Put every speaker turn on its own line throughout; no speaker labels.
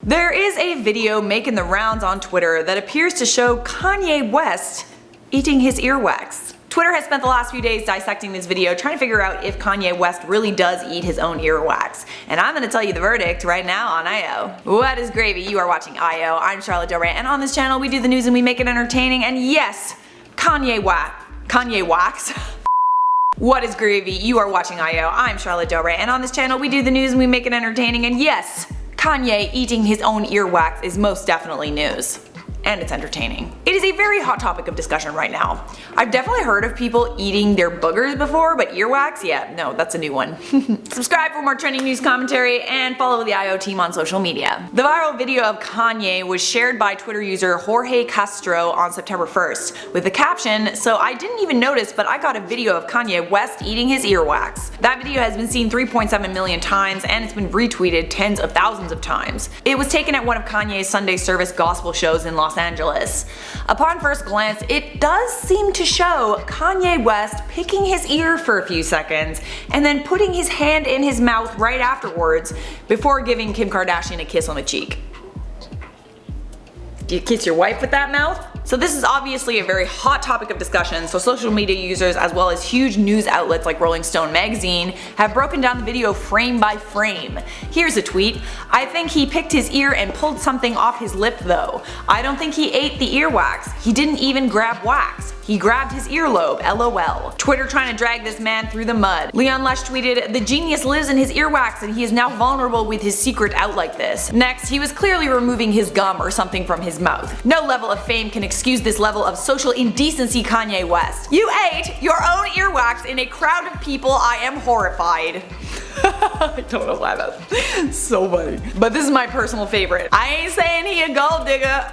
There is a video making the rounds on Twitter that appears to show Kanye West eating his earwax. Twitter has spent the last few days dissecting this video, trying to figure out if Kanye West really does eat his own earwax. And I'm gonna tell you the verdict right now on IO. What is gravy? You are watching IO. I'm Charlotte Delray, and on this channel we do the news and we make it entertaining. And yes, Kanye wax. What is gravy? You are watching IO. I'm Charlotte Delray, and on this channel we do the news and we make it entertaining. And yes, Kanye eating his own earwax is most definitely news. And it's entertaining. It is a very hot topic of discussion right now. I've definitely heard of people eating their boogers before, but earwax? Yeah, no, that's a new one. Subscribe for more trending news commentary and follow the IO team on social media. The viral video of Kanye was shared by Twitter user Jorge Castro on September 1st with the caption, "So I didn't even notice, but I got a video of Kanye West eating his earwax." That video has been seen 3.7 million times and it's been retweeted tens of thousands of times. It was taken at one of Kanye's Sunday service gospel shows in Los Angeles. Upon first glance, it does seem to show Kanye West picking his ear for a few seconds and then putting his hand in his mouth right afterwards before giving Kim Kardashian a kiss on the cheek. Do you kiss your wife with that mouth? So this is obviously a very hot topic of discussion, so social media users as well as huge news outlets like Rolling Stone magazine have broken down the video frame by frame. Here's a tweet: "I think he picked his ear and pulled something off his lip though. I don't think he ate the earwax. He didn't even grab wax. He grabbed his earlobe, lol. Twitter trying to drag this man through the mud." Leon Lesh tweeted, "The genius lives in his earwax and he is now vulnerable with his secret out like this." Next, he was clearly removing his gum or something from his mouth. "No level of fame can excuse this level of social indecency, Kanye West. You ate your own earwax in a crowd of people. I am horrified." I don't know why that's so funny. But this is my personal favorite. "I ain't saying he a gold digger."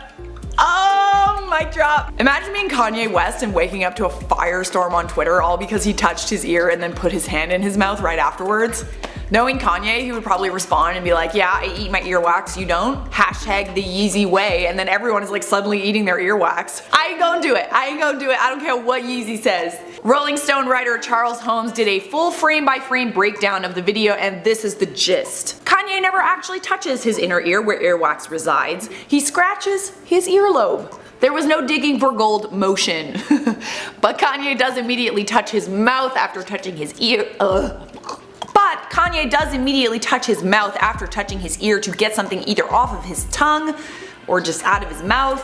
Oh, mic drop. Imagine being Kanye West and waking up to a firestorm on Twitter all because he touched his ear and then put his hand in his mouth right afterwards. Knowing Kanye, he would probably respond and be like, "Yeah, I eat my earwax, you don't? Hashtag the Yeezy way," and then everyone is like suddenly eating their earwax. I ain't gonna do it. I ain't gonna do it. I don't care what Yeezy says. Rolling Stone writer Charles Holmes did a full frame by frame breakdown of the video, and this is the gist. Kanye never actually touches his inner ear where earwax resides. He scratches his earlobe. There was no digging for gold motion. But Kanye does immediately touch his mouth after touching his ear. But Kanye does immediately touch his mouth after touching his ear to get something either off of his tongue or just out of his mouth.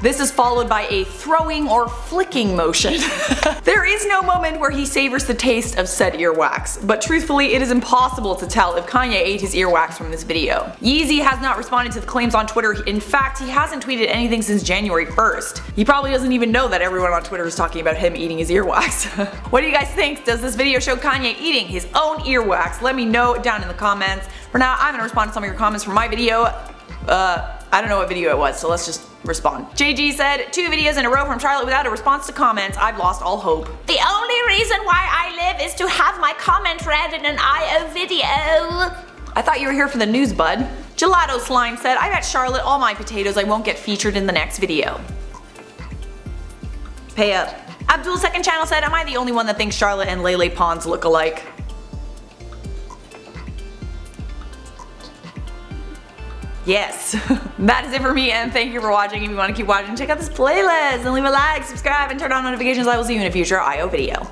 This is followed by a throwing or flicking motion. There is no moment where he savors the taste of said earwax, but truthfully it is impossible to tell if Kanye ate his earwax from this video. Yeezy has not responded to the claims on Twitter. In fact, he hasn't tweeted anything since January 1st. He probably doesn't even know that everyone on Twitter is talking about him eating his earwax. What do you guys think? Does this video show Kanye eating his own earwax? Let me know down in the comments. For now, I'm gonna respond to some of your comments from my video. I don't know what video it was, so let's just respond. JG said, "2 videos in a row from Charlotte without a response to comments. I've lost all hope. The only reason why I live is to have my comment read in an IO video." I thought you were here for the news, bud. Gelato Slime said, "I bet Charlotte all my potatoes. I won't get featured in the next video." Pay up. Abdul Second Channel said, "Am I the only one that thinks Charlotte and Lele Pons look alike?" Yes. That is it for me, and thank you for watching. If you want to keep watching, check out this playlist and leave a like, subscribe, and turn on notifications. I will see you in a future IO video.